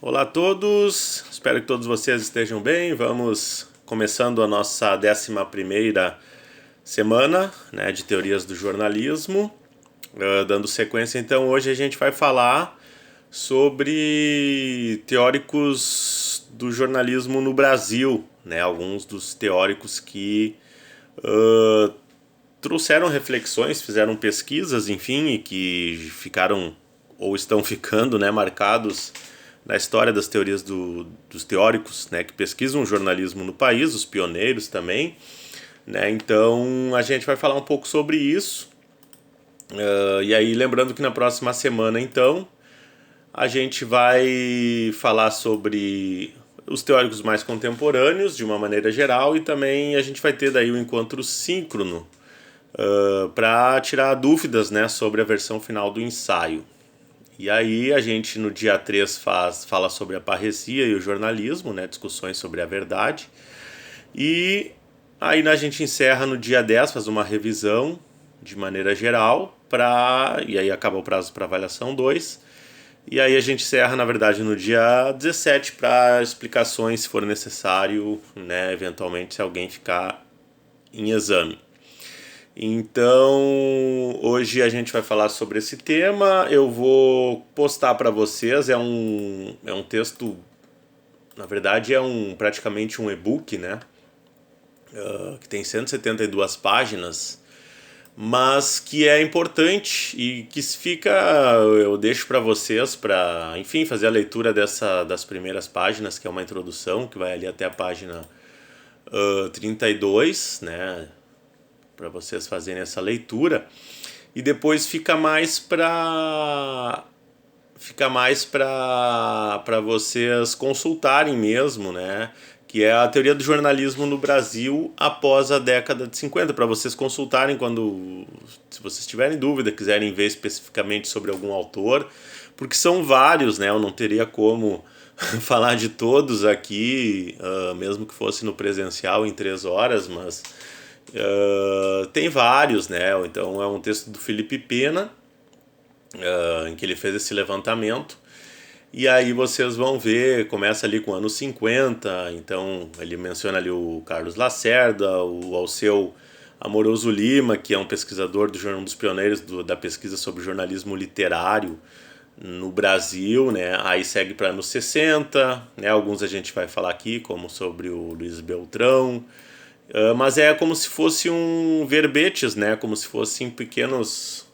Olá a todos, espero que todos vocês estejam bem. Vamos começando a nossa 11ª semana, de teorias do jornalismo. Dando sequência, então, hoje a gente vai falar sobre teóricos do jornalismo no Brasil, alguns dos teóricos que trouxeram reflexões, fizeram pesquisas, enfim, e que ficaram ou estão ficando marcados na história das teorias dos teóricos que pesquisam o jornalismo no país, os pioneiros também. Então a gente vai falar um pouco sobre isso. E aí lembrando que na próxima semana então a gente vai falar sobre os teóricos mais contemporâneos de uma maneira geral, e também a gente vai ter daí o encontro síncrono para tirar dúvidas sobre a versão final do ensaio. E aí a gente no dia 3 fala sobre a parresia e o jornalismo, discussões sobre a verdade. E aí a gente encerra no dia 10, faz uma revisão de maneira geral, e aí acaba o prazo para avaliação 2. E aí a gente encerra, na verdade, no dia 17 para explicações, se for necessário, eventualmente, se alguém ficar em exame. Então, hoje a gente vai falar sobre esse tema. Eu vou postar para vocês, é um texto, na verdade praticamente um e-book, que tem 172 páginas, mas que é importante e que eu deixo para vocês para, enfim, fazer a leitura das primeiras páginas, que é uma introdução, que vai ali até a página 32, para vocês fazerem essa leitura, e depois fica mais para vocês consultarem mesmo, que é a teoria do jornalismo no Brasil após a década de 50, para vocês consultarem se vocês tiverem dúvida, quiserem ver especificamente sobre algum autor, porque são vários, eu não teria como falar de todos aqui, mesmo que fosse no presencial em 3 horas, mas tem vários, Então é um texto do Felipe Pena, em que ele fez esse levantamento. E aí vocês vão ver, começa ali com anos 50, então ele menciona ali o Carlos Lacerda, o Alceu Amoroso Lima, que é um pesquisador um dos pioneiros da pesquisa sobre jornalismo literário no Brasil, Aí segue para anos 60, Alguns a gente vai falar aqui, como sobre o Luiz Beltrão. Mas é como se fosse um verbetes, como se fossem pequenas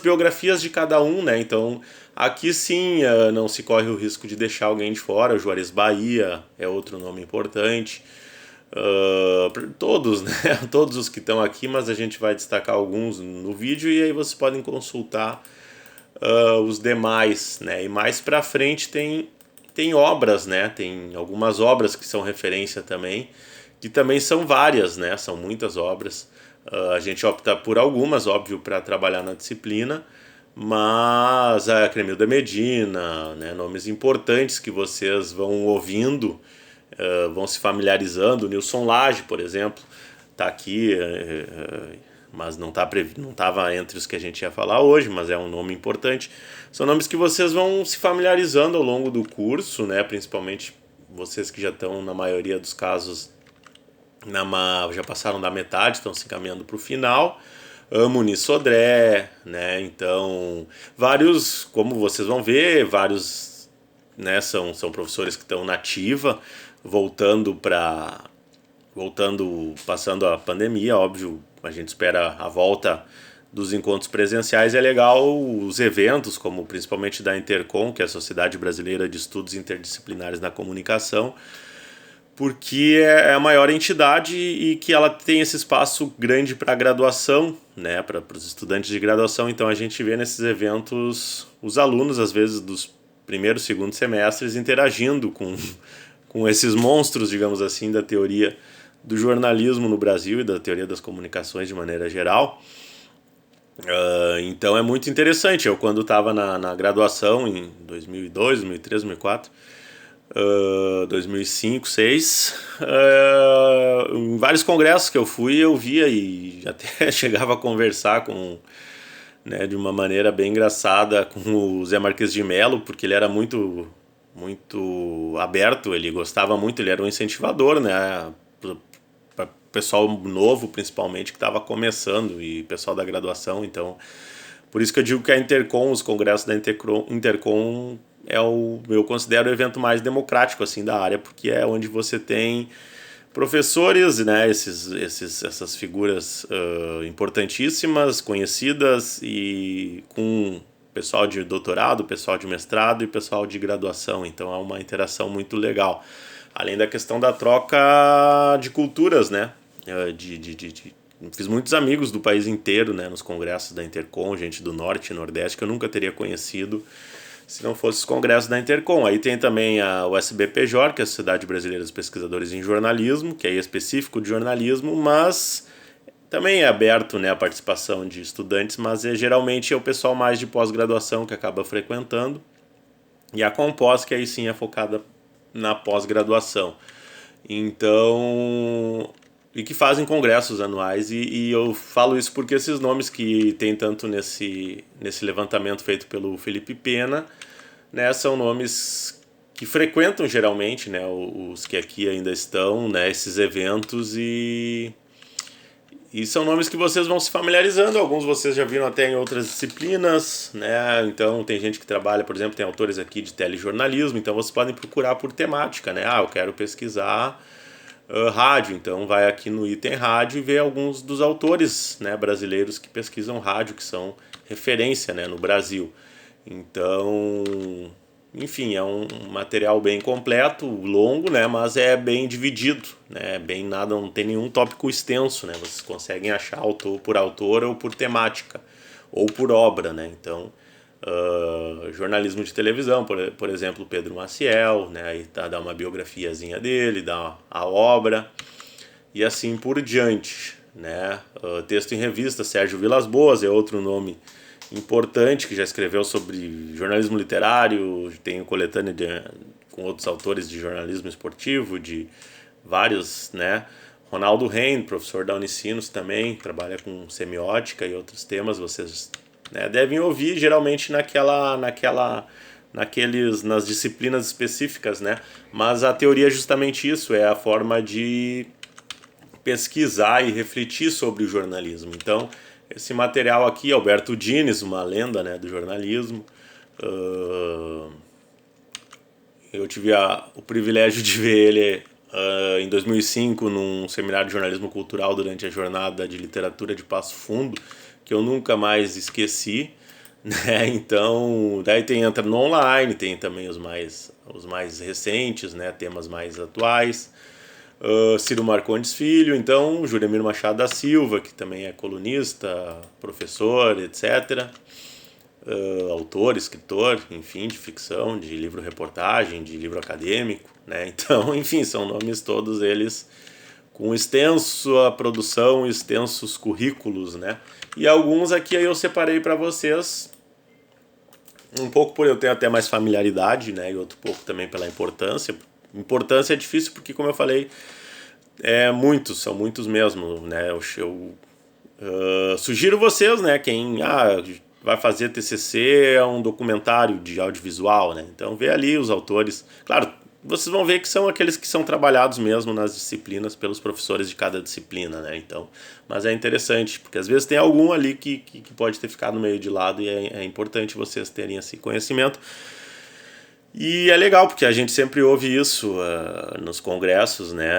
biografias de cada um, Então, aqui sim não se corre o risco de deixar alguém de fora. O Juarez Bahia é outro nome importante. Todos, Todos os que estão aqui, mas a gente vai destacar alguns no vídeo, e aí vocês podem consultar os demais, E mais pra frente tem obras, Tem algumas obras que são referência também, que também são várias, São muitas obras. A gente opta por algumas, óbvio, para trabalhar na disciplina, mas a Cremilda Medina, nomes importantes que vocês vão ouvindo, vão se familiarizando. Nilson Lage, por exemplo, está aqui, mas não estava entre os que a gente ia falar hoje, mas é um nome importante. São nomes que vocês vão se familiarizando ao longo do curso, principalmente vocês que já estão, na maioria dos casos, já passaram da metade, estão se encaminhando para o final. Muniz Sodré, Então, vários, como vocês vão ver, vários, são professores que estão na ativa, passando a pandemia, óbvio. A gente espera a volta dos encontros presenciais. É legal os eventos, como principalmente da Intercom, que é a Sociedade Brasileira de Estudos Interdisciplinares na Comunicação, porque é a maior entidade e que ela tem esse espaço grande para graduação, para os estudantes de graduação. Então a gente vê nesses eventos os alunos, às vezes dos primeiros, segundo semestres, interagindo com esses monstros, digamos assim, da teoria do jornalismo no Brasil e da teoria das comunicações de maneira geral. Então é muito interessante. Eu, quando estava na graduação em 2002, 2003, 2004, 2005, 2006, em vários congressos que eu fui, eu via e até chegava a conversar né, de uma maneira bem engraçada com o Zé Marques de Mello, porque ele era muito aberto, ele gostava muito, ele era um incentivador, né, para pessoal novo principalmente que estava começando e pessoal da graduação. Então por isso que eu digo que a Intercom, os congressos da Intercom eu considero o evento mais democrático assim da área, porque é onde você tem professores, né, essas figuras importantíssimas, conhecidas, e com pessoal de doutorado, pessoal de mestrado e pessoal de graduação. Então é uma interação muito legal. Além da questão da troca de culturas, né? Fiz muitos amigos do país inteiro, né, nos congressos da Intercom, gente do Norte e Nordeste que eu nunca teria conhecido se não fosse os congressos da Intercom. Aí tem também a USBPJOR, que é a Sociedade Brasileira dos Pesquisadores em Jornalismo, que é específico de jornalismo, mas também é aberto, né, a participação de estudantes, mas geralmente é o pessoal mais de pós-graduação que acaba frequentando. E a Compós, que aí sim é focada na pós-graduação. Então, e que fazem congressos anuais, e eu falo isso porque esses nomes que tem tanto nesse levantamento feito pelo Felipe Pena, né, são nomes que frequentam geralmente, né, os que aqui ainda estão, né, esses eventos, e são nomes que vocês vão se familiarizando. Alguns vocês já viram até em outras disciplinas, né? Então tem gente que trabalha, por exemplo, tem autores aqui de telejornalismo, então vocês podem procurar por temática, né? Eu quero pesquisar rádio, então vai aqui no item rádio e vê alguns dos autores, né, brasileiros que pesquisam rádio, que são referência, né, no Brasil. Então, enfim, é um material bem completo, longo, né, mas é bem dividido, né, bem nada, não tem nenhum tópico extenso, né, vocês conseguem achar autor por autor ou por temática, ou por obra, né, então jornalismo de televisão, por exemplo, Pedro Maciel, né, aí dá uma biografiazinha dele, dá a obra, e assim por diante, né. Texto em revista, Sérgio Vilas Boas é outro nome importante que já escreveu sobre jornalismo literário, tem coletânea com outros autores de jornalismo esportivo, de vários, né. Ronaldo Rein, professor da Unicinos também, trabalha com semiótica e outros temas, vocês, né, devem ouvir geralmente nas disciplinas específicas, né? Mas a teoria é justamente isso, é a forma de pesquisar e refletir sobre o jornalismo. Então, esse material aqui, Alberto Dines, uma lenda, né, do jornalismo, eu tive o privilégio de ver ele em 2005 num seminário de jornalismo cultural durante a jornada de literatura de Passo Fundo, que eu nunca mais esqueci, né? Então, daí entra no online, tem também os mais recentes, né? Temas mais atuais. Ciro Marcondes Filho, então, Juremir Machado da Silva, que também é colunista, professor, etc. Autor, escritor, enfim, de ficção, de livro-reportagem, de livro acadêmico, né? Então, enfim, são nomes todos eles com extensa produção, extensos currículos, né? E alguns aqui eu separei para vocês, um pouco por eu ter até mais familiaridade, né? E outro pouco também pela importância. Importância é difícil porque, como eu falei, são muitos mesmo, né? Eu sugiro vocês, né? Quem vai fazer TCC, é um documentário de audiovisual, né? Então vê ali os autores. Claro, vocês vão ver que são aqueles que são trabalhados mesmo nas disciplinas pelos professores de cada disciplina, né? Então, mas é interessante, porque às vezes tem algum ali que pode ter ficado meio de lado, e é importante vocês terem esse conhecimento. E é legal, porque a gente sempre ouve isso nos congressos, né?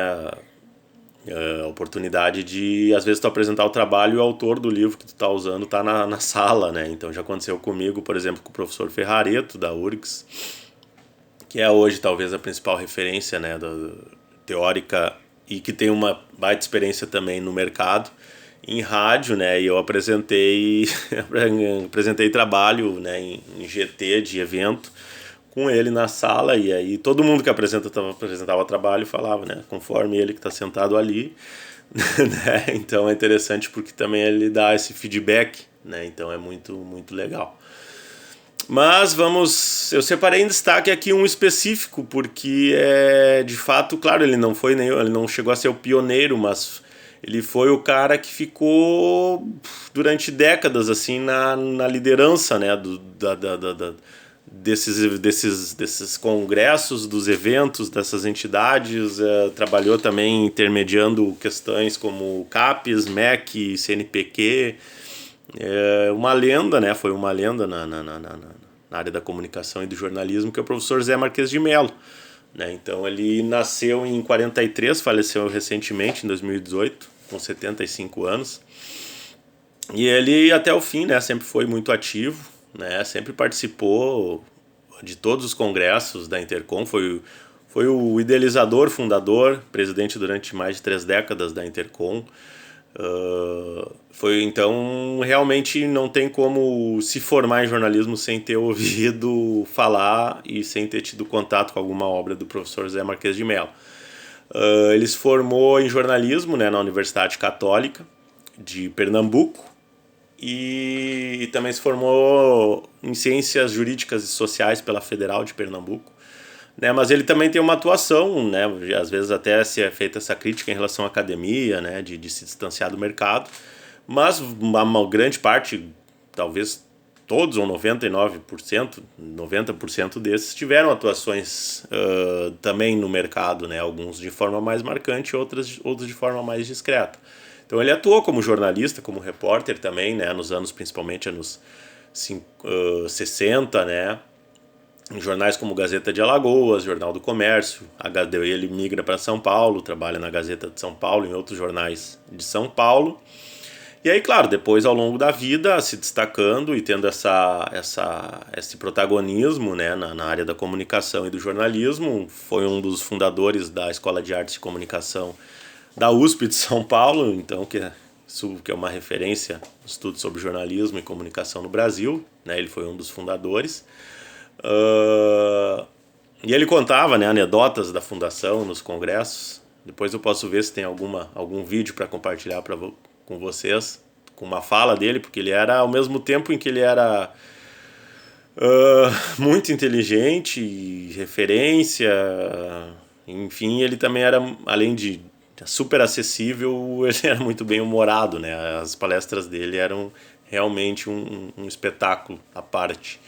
A oportunidade de, às vezes, tu apresentar o trabalho e o autor do livro que tu tá usando tá na sala, né? Então já aconteceu comigo, por exemplo, com o professor Ferrareto, da URGS, que é hoje talvez a principal referência, né, teórica, e que tem uma baita experiência também no mercado, em rádio, né, e eu apresentei trabalho, né, em GT de evento, com ele na sala, e aí todo mundo que apresentava o trabalho falava, né, conforme ele que está sentado ali, né, então é interessante porque também ele dá esse feedback, né, então é muito, muito legal. Mas eu separei em destaque aqui um específico, porque de fato, claro, ele não chegou a ser o pioneiro, mas Ele foi o cara que ficou durante décadas assim na liderança, né, desses congressos, dos eventos, dessas entidades. Trabalhou também intermediando questões como CAPES, MEC, CNPq. Uma lenda, né? Foi uma lenda na área da comunicação e do jornalismo, que é o professor Zé Marques de Mello. Né? Então ele nasceu em 43, faleceu recentemente, em 2018, com 75 anos. E ele, até o fim, né, sempre foi muito ativo, né, sempre participou de todos os congressos da Intercom, foi o idealizador, fundador, presidente durante mais de 3 décadas da Intercom. Então, realmente não tem como se formar em jornalismo sem ter ouvido falar e sem ter tido contato com alguma obra do professor Zé Marques de Mello. Ele se formou em jornalismo, né, na Universidade Católica de Pernambuco, e também se formou em Ciências Jurídicas e Sociais pela Federal de Pernambuco. Né, mas ele também tem uma atuação, né, às vezes até se é feita essa crítica em relação à academia, né, de se distanciar do mercado, mas uma grande parte, talvez todos ou 99%, 90% desses tiveram atuações também no mercado, né, alguns de forma mais marcante, outros de forma mais discreta. Então ele atuou como jornalista, como repórter também, né, nos anos, principalmente anos 60, né, em jornais como Gazeta de Alagoas, Jornal do Comércio. Ele migra para São Paulo, trabalha na Gazeta de São Paulo, em outros jornais de São Paulo. E aí, claro, depois ao longo da vida, se destacando e tendo esse protagonismo, né, na área da comunicação e do jornalismo, foi um dos fundadores da Escola de Artes e Comunicação da USP de São Paulo, então que é uma referência no estudo sobre jornalismo e comunicação no Brasil, né, ele foi um dos fundadores. E ele contava, né, anedotas da fundação nos congressos. Depois eu posso ver se tem algum vídeo para compartilhar com vocês, com uma fala dele, porque ele era, ao mesmo tempo em que ele era muito inteligente e referência, enfim, ele também era, além de super acessível, ele era muito bem humorado, né? As palestras dele eram realmente um espetáculo à parte.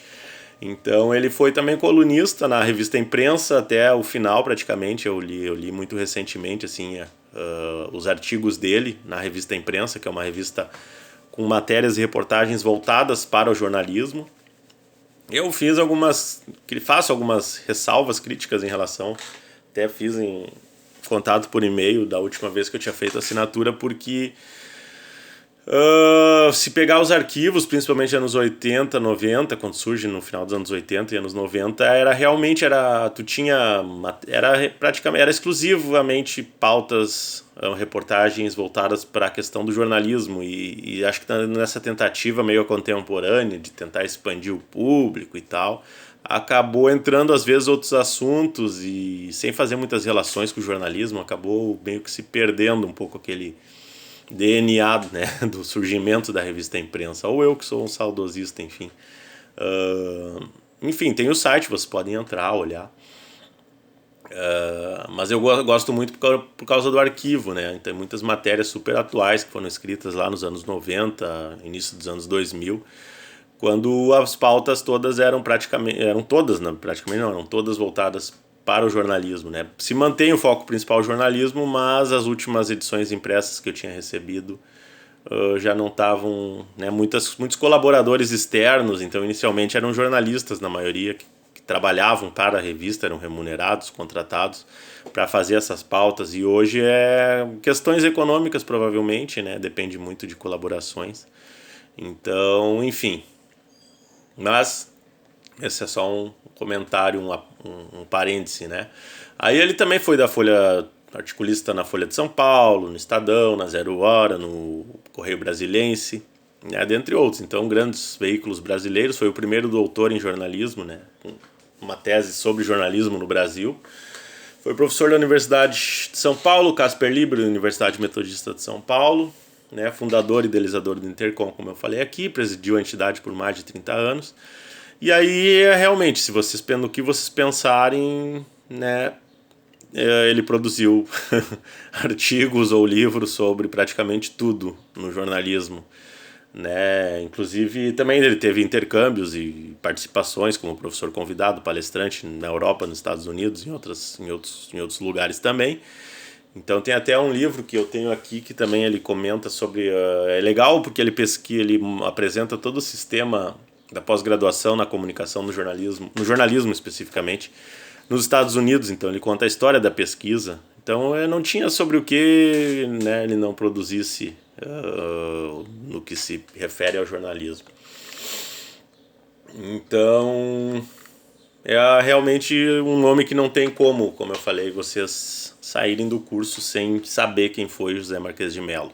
Então ele foi também colunista na revista Imprensa até o final, praticamente. Eu li muito recentemente assim, os artigos dele na revista Imprensa, que é uma revista com matérias e reportagens voltadas para o jornalismo. Eu faço algumas ressalvas críticas em relação, até fiz em contato por e-mail da última vez que eu tinha feito a assinatura, porque se pegar os arquivos, principalmente anos 80, 90, quando surge no final dos anos 80 e anos 90, era exclusivamente pautas, reportagens voltadas para a questão do jornalismo, e acho que nessa tentativa meio contemporânea de tentar expandir o público e tal, acabou entrando às vezes outros assuntos e sem fazer muitas relações com o jornalismo, acabou meio que se perdendo um pouco aquele DNA, né, do surgimento da revista Imprensa, ou eu que sou um saudosista, enfim. Enfim, tem o site, vocês podem entrar, olhar. Mas eu gosto muito por causa do arquivo, né? Tem muitas matérias super atuais que foram escritas lá nos anos 90, início dos anos 2000, quando as pautas todas eram todas voltadas para o jornalismo, né? Se mantém o foco principal jornalismo, mas as últimas edições impressas que eu tinha recebido já não estavam, né? Muitos colaboradores externos, então inicialmente eram jornalistas na maioria que trabalhavam para a revista, eram remunerados, contratados para fazer essas pautas, e hoje é questões econômicas provavelmente, né? Depende muito de colaborações. Então, enfim. Mas esse é só um comentário, um parêntese, né? Aí ele também foi articulista na Folha de São Paulo, no Estadão, na Zero Hora, no Correio Brasilense, né? Dentre outros. Então, grandes veículos brasileiros. Foi o primeiro doutor em jornalismo, né? Com uma tese sobre jornalismo no Brasil. Foi professor da Universidade de São Paulo, Casper Libero, Universidade Metodista de São Paulo, né? Fundador e idealizador do Intercom, como eu falei aqui, presidiu a entidade por mais de 30 anos. E aí, realmente, no que vocês pensarem, né, ele produziu artigos ou livros sobre praticamente tudo no jornalismo, né? Inclusive também ele teve intercâmbios e participações como professor convidado, palestrante na Europa, nos Estados Unidos, em outros lugares também. Então tem até um livro que eu tenho aqui que também ele comenta sobre... é legal porque ele apresenta todo o sistema da pós-graduação na comunicação no jornalismo especificamente, nos Estados Unidos. Então ele conta a história da pesquisa. Então não tinha sobre o que, né, ele não produzisse no que se refere ao jornalismo. Então é realmente um nome que não tem como eu falei, vocês saírem do curso sem saber quem foi José Marquês de Melo.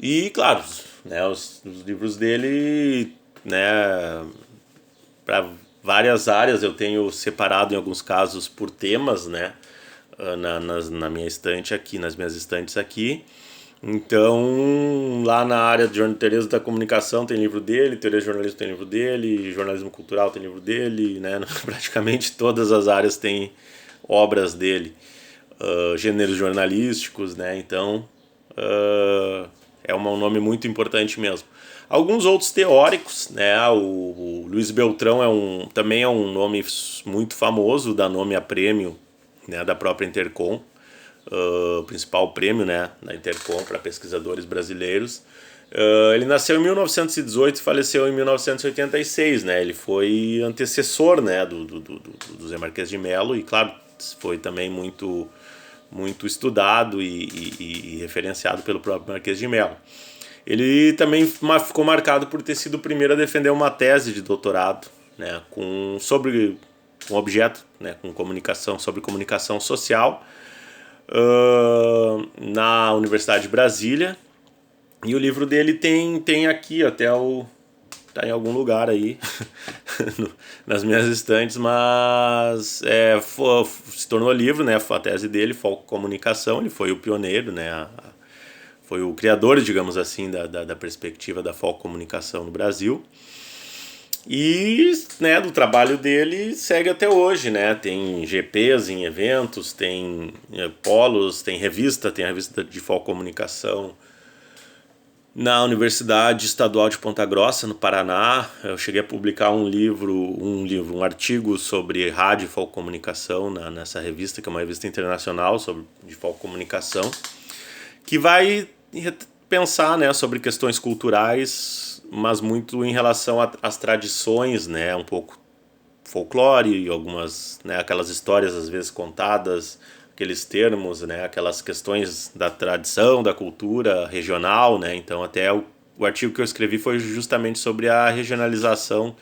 E claro, né, os livros dele, né, para várias áreas eu tenho separado em alguns casos por temas, né, na minha estante aqui, nas minhas estantes aqui. Então, lá na área de teorias da comunicação tem livro dele, teoria de jornalismo tem livro dele, jornalismo cultural tem livro dele, né? Praticamente todas as áreas têm obras dele, gêneros jornalísticos, né? Então, é um nome muito importante mesmo. Alguns outros teóricos, né? O Luiz Beltrão também é um nome muito famoso, dá nome a prêmio, né, da própria Intercom. Principal prêmio, né, da Intercom para pesquisadores brasileiros. Ele nasceu em 1918 e faleceu em 1986, né? Ele foi antecessor, né, do Zé Marquês de Melo e, claro, foi também muito estudado e referenciado pelo próprio Marquês de Melo. Ele também ficou marcado por ter sido o primeiro a defender uma tese de doutorado, né, sobre um objeto, né, sobre comunicação social, na Universidade de Brasília. E o livro dele tem aqui até tá em algum lugar aí nas minhas estantes, mas se tornou livro, né? A tese dele, Foco Comunicação. Ele foi o pioneiro, né? Foi o criador, digamos assim, da perspectiva da Foco Comunicação no Brasil. E, né, do trabalho dele segue até hoje, né? Tem GPs em eventos, tem polos, tem a revista de Foco Comunicação na Universidade Estadual de Ponta Grossa, no Paraná. Eu cheguei a publicar um artigo sobre rádio e Foco Comunicação nessa revista, que é uma revista internacional de Foco Comunicação, que vai pensar, né, sobre questões culturais, mas muito em relação às tradições, né, um pouco folclore e algumas, né, aquelas histórias às vezes contadas, aqueles termos, né, aquelas questões da tradição, da cultura regional, né. Então até o artigo que eu escrevi foi justamente sobre a regionalização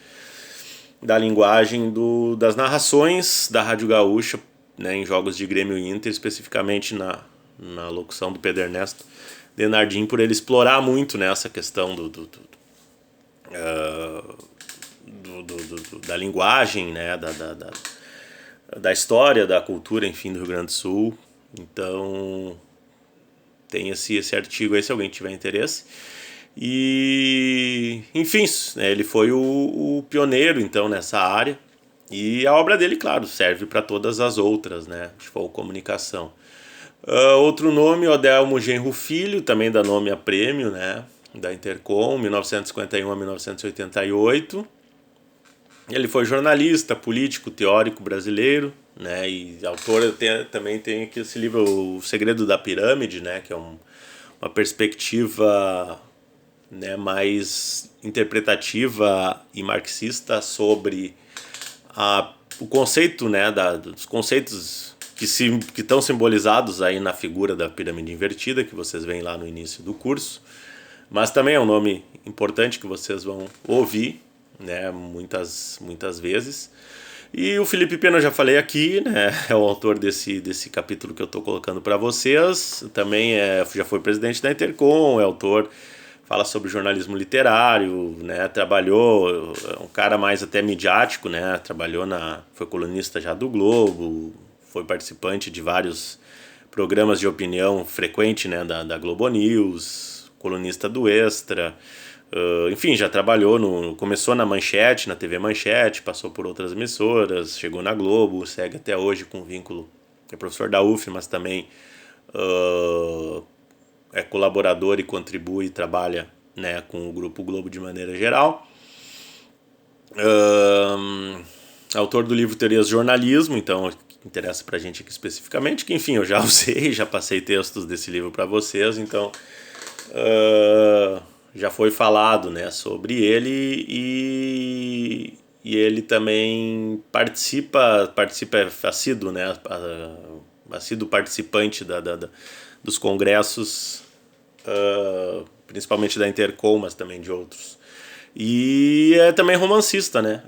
da linguagem das narrações da Rádio Gaúcha, né, em jogos de Grêmio e Inter, especificamente na locução do Pedro Ernesto Denardim, por ele explorar muito, né, essa questão da linguagem, né, da história, da cultura, enfim, do Rio Grande do Sul. Então tem esse artigo aí, se alguém tiver interesse. E, enfim, né, ele foi o pioneiro, então, nessa área. E a obra dele, claro, serve para todas as outras, né, de comunicação. Outro nome, Odelmo Genro Filho, também dá nome a prêmio, né, da Intercom, 1951 a 1988. Ele foi jornalista, político, teórico brasileiro, né, e autor também tem aqui esse livro, O Segredo da Pirâmide, né, que é uma perspectiva, né, mais interpretativa e marxista sobre o conceito, né, dos conceitos que estão simbolizados aí na figura da pirâmide invertida, que vocês veem lá no início do curso. Mas também é um nome importante que vocês vão ouvir, né, muitas vezes. E o Felipe Pena eu já falei aqui, né, é o autor desse capítulo que eu estou colocando para vocês. Também já foi presidente da Intercom, é autor, fala sobre jornalismo literário, né, trabalhou, é um cara mais até midiático, né, foi colunista já do Globo, foi participante de vários programas de opinião frequente, né, da Globo News, colunista do Extra, enfim, já trabalhou, começou na Manchete, na TV Manchete, passou por outras emissoras, chegou na Globo, segue até hoje com vínculo é professor da UF, mas também é colaborador e contribui e trabalha, né, com o Grupo Globo de maneira geral. Autor do livro Teorias de Jornalismo, então que interessa pra gente aqui especificamente, que enfim, eu já usei, já passei textos desse livro para vocês, então já foi falado, né, sobre ele, e ele também participa é assíduo, né, assíduo participante dos congressos, principalmente da Intercom, mas também de outros. E é também romancista, né?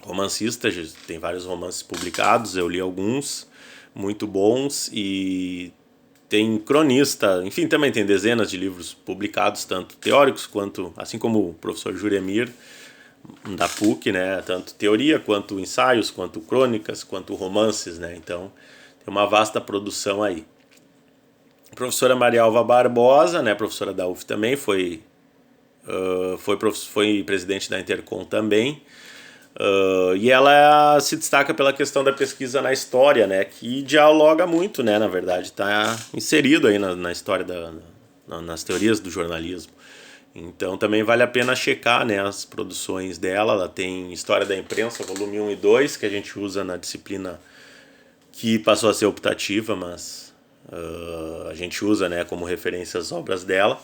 Romancista, tem vários romances publicados, eu li alguns muito bons, e tem cronista, enfim, também tem dezenas de livros publicados, tanto teóricos quanto, assim como o professor Juremir, da PUC, né? Tanto teoria, quanto ensaios, quanto crônicas, quanto romances, né? Então, tem uma vasta produção aí. A professora Maria Alva Barbosa, né? Professora da UF também, foi presidente da Intercom também. E ela se destaca pela questão da pesquisa na história, né, que dialoga muito, né, na verdade, está inserido aí na história, nas teorias do jornalismo. Então também vale a pena checar, né, as produções dela. Ela tem História da Imprensa, volume 1 e 2, que a gente usa na disciplina que passou a ser optativa, mas a gente usa, né, como referência as obras dela.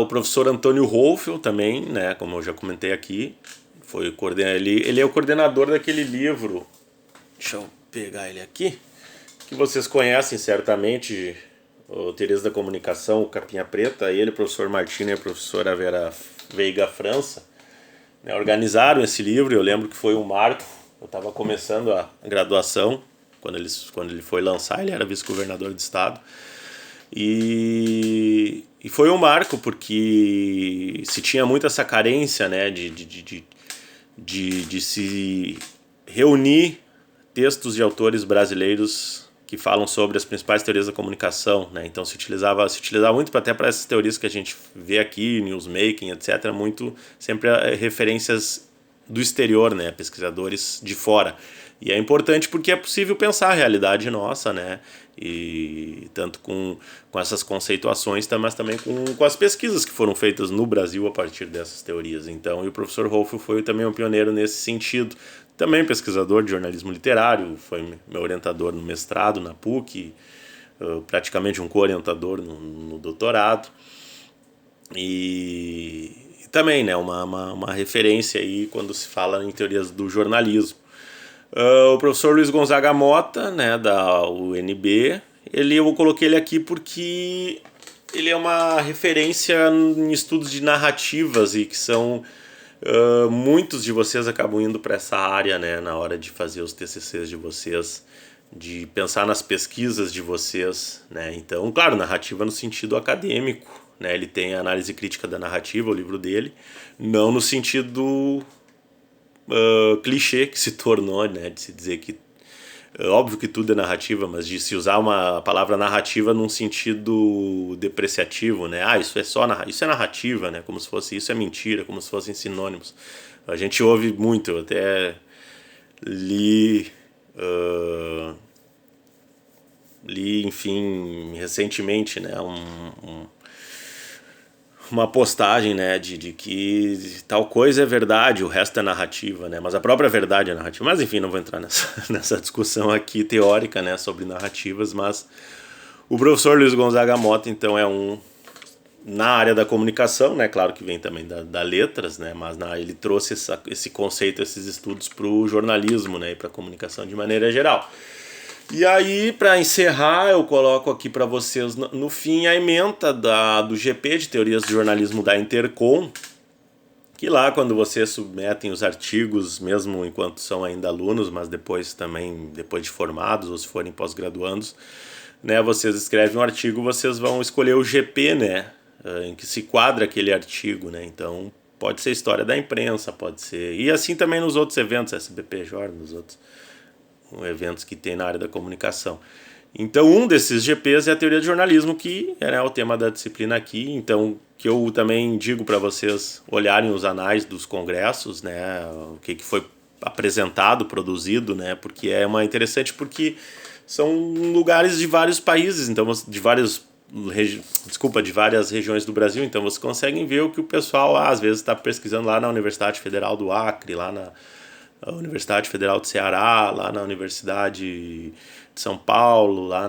O professor Antônio Rolfel também, né, como eu já comentei aqui, ele é o coordenador daquele livro, deixa eu pegar ele aqui, que vocês conhecem certamente, o Teorias da Comunicação, o Capinha Preta. Ele, o professor Martino e a professora Vera Veiga França, né, organizaram esse livro. Eu lembro que foi um marco. Eu estava começando a graduação quando ele foi lançar. Ele era vice-governador do estado, e foi um marco porque se tinha muito essa carência, né, de se reunir textos de autores brasileiros que falam sobre as principais teorias da comunicação, né? Então se utilizava muito até para essas teorias que a gente vê aqui, newsmaking, etc., muito sempre referências do exterior, né? Pesquisadores de fora. E é importante porque é possível pensar a realidade nossa, né? E tanto com essas conceituações, mas também com as pesquisas que foram feitas no Brasil a partir dessas teorias. Então, e o professor Rolfel foi também um pioneiro nesse sentido. Também pesquisador de jornalismo literário, foi meu orientador no mestrado na PUC, praticamente um co-orientador no doutorado. E também, né, uma referência aí quando se fala em teorias do jornalismo. O professor Luiz Gonzaga Mota, né, da UNB, eu coloquei ele aqui porque ele é uma referência em estudos de narrativas, e que são muitos de vocês acabam indo para essa área, né, na hora de fazer os TCCs de vocês, de pensar nas pesquisas de vocês, né? Então, claro, narrativa no sentido acadêmico, né? Ele tem a análise crítica da narrativa, o livro dele, não no sentido clichê que se tornou, né, de se dizer que óbvio que tudo é narrativa, mas de se usar a palavra narrativa num sentido depreciativo, né? Isso é narrativa, né? Como se fosse isso é mentira, como se fossem sinônimos. A gente ouve muito. Eu até li, enfim, recentemente, né, uma postagem, né, de que tal coisa é verdade, o resto é narrativa, né, mas a própria verdade é narrativa. Mas enfim, não vou entrar nessa discussão aqui teórica, né, sobre narrativas. Mas o professor Luiz Gonzaga Mota, então, na área da comunicação, né, claro que vem também da letras, né, mas ele trouxe esse conceito, esses estudos para o jornalismo, né, e para a comunicação de maneira geral. E aí, para encerrar, eu coloco aqui para vocês no fim a ementa do GP de Teorias de Jornalismo da Intercom, que lá, quando vocês submetem os artigos, mesmo enquanto são ainda alunos, mas depois de formados, ou se forem pós-graduandos, né, vocês escrevem um artigo, vocês vão escolher o GP, né, em que se quadra aquele artigo, né? Então pode ser história da imprensa, pode ser, e assim também nos outros eventos, SBP Jornal, nos outros eventos que tem na área da comunicação. Então um desses GPs é a teoria de jornalismo, que é o tema da disciplina aqui. Então, que eu também digo para vocês olharem os anais dos congressos, né, o que foi apresentado, produzido, né? Porque é interessante porque são lugares de vários países, então de várias regiões do Brasil, então você consegue ver o que o pessoal às vezes está pesquisando lá na Universidade Federal do Acre, lá na Universidade Federal do Ceará, lá na Universidade de São Paulo, lá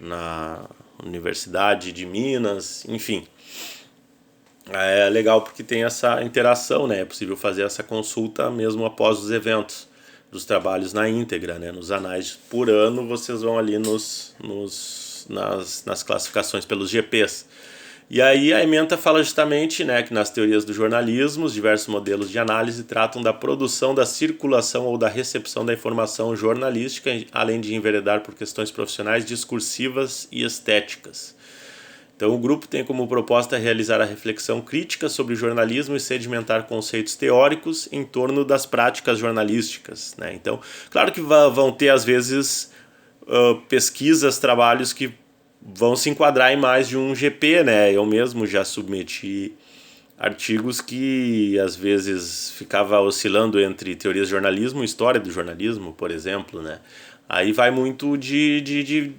na Universidade de Minas, enfim. É legal porque tem essa interação, né? É possível fazer essa consulta mesmo após os eventos dos trabalhos na íntegra, né? Nos anais por ano vocês vão ali nas classificações pelos GPs. E aí a ementa fala justamente, né, que nas teorias do jornalismo, os diversos modelos de análise tratam da produção, da circulação ou da recepção da informação jornalística, além de enveredar por questões profissionais, discursivas e estéticas. Então o grupo tem como proposta realizar a reflexão crítica sobre o jornalismo e sedimentar conceitos teóricos em torno das práticas jornalísticas, né? Então, claro que vão ter às vezes pesquisas, trabalhos que vão se enquadrar em mais de um GP, né? Eu mesmo já submeti artigos que às vezes ficava oscilando entre teorias de jornalismo e história do jornalismo, por exemplo, né? Aí vai muito de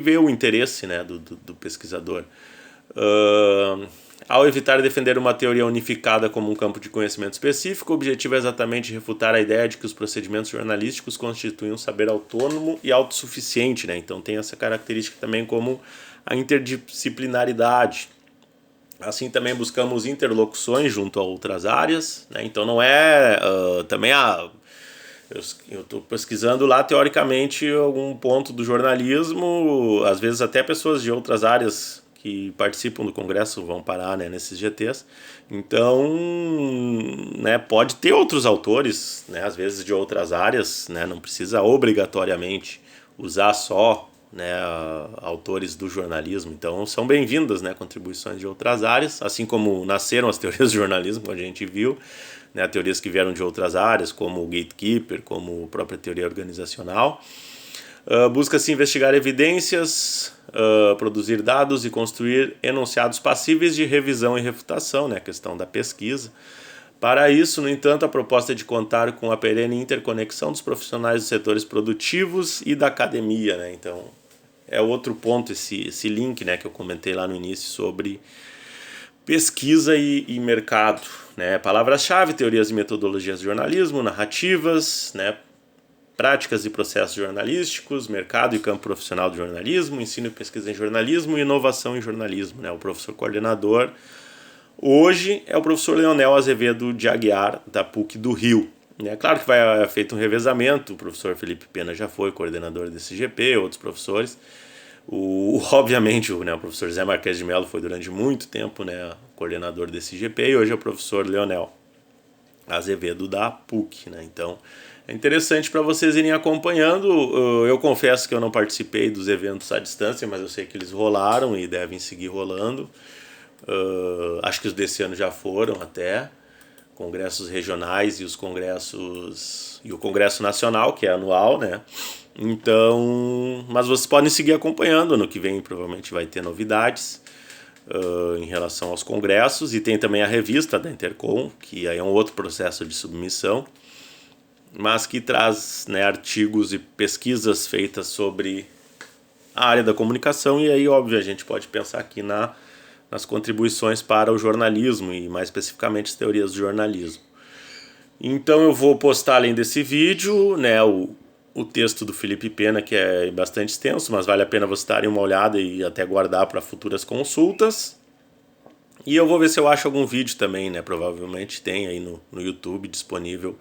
ver o interesse, né, do pesquisador. Ao evitar defender uma teoria unificada como um campo de conhecimento específico, o objetivo é exatamente refutar a ideia de que os procedimentos jornalísticos constituem um saber autônomo e autossuficiente, né? Então tem essa característica também como a interdisciplinaridade. Assim também buscamos interlocuções junto a outras áreas, né? Então não é também eu estou pesquisando lá teoricamente algum ponto do jornalismo, às vezes até pessoas de outras áreas que participam do congresso vão parar, né, nesses GTs. Então, né, pode ter outros autores, né, às vezes de outras áreas, né, não precisa obrigatoriamente usar só, né, autores do jornalismo. Então são bem-vindas, né, contribuições de outras áreas, assim como nasceram as teorias do jornalismo, como a gente viu, né, teorias que vieram de outras áreas, como o Gatekeeper, como a própria teoria organizacional. Busca-se investigar evidências, produzir dados e construir enunciados passíveis de revisão e refutação, né, a questão da pesquisa. Para isso, no entanto, a proposta é de contar com a perene interconexão dos profissionais dos setores produtivos e da academia, né? Então, é outro ponto esse link, né, que eu comentei lá no início sobre pesquisa e mercado, né? Palavras-chave: teorias e metodologias de jornalismo, narrativas, né? Práticas e processos jornalísticos, mercado e campo profissional do jornalismo, ensino e pesquisa em jornalismo e inovação em jornalismo, né? O professor coordenador hoje é o professor Leonel Azevedo de Aguiar, da PUC do Rio. É claro que vai feito um revezamento, o professor Felipe Pena já foi coordenador desse GP, outros professores. Obviamente, né, o professor Zé Marques de Mello foi durante muito tempo, né, coordenador desse GP, e hoje é o professor Leonel Azevedo da PUC, né? Então é interessante para vocês irem acompanhando. Eu confesso que eu não participei dos eventos à distância, mas eu sei que eles rolaram e devem seguir rolando. Acho que os desse ano já foram até congressos regionais e os congressos e o Congresso Nacional, que é anual, né? Então, mas vocês podem seguir acompanhando. No que vem provavelmente vai ter novidades em relação aos congressos, e tem também a revista da Intercom, que aí é um outro processo de submissão, mas que traz, né, artigos e pesquisas feitas sobre a área da comunicação. E aí, óbvio, a gente pode pensar aqui nas contribuições para o jornalismo e mais especificamente as teorias do jornalismo. Então eu vou postar, além desse vídeo, né, o texto do Felipe Pena, que é bastante extenso, mas vale a pena vocês darem uma olhada e até guardar para futuras consultas. E eu vou ver se eu acho algum vídeo também, né, provavelmente tem aí no YouTube disponível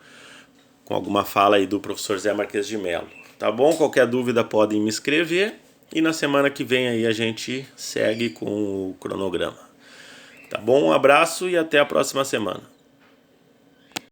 com alguma fala aí do professor Zé Marques de Mello. Tá bom? Qualquer dúvida podem me escrever. E na semana que vem aí a gente segue com o cronograma. Tá bom? Um abraço e até a próxima semana.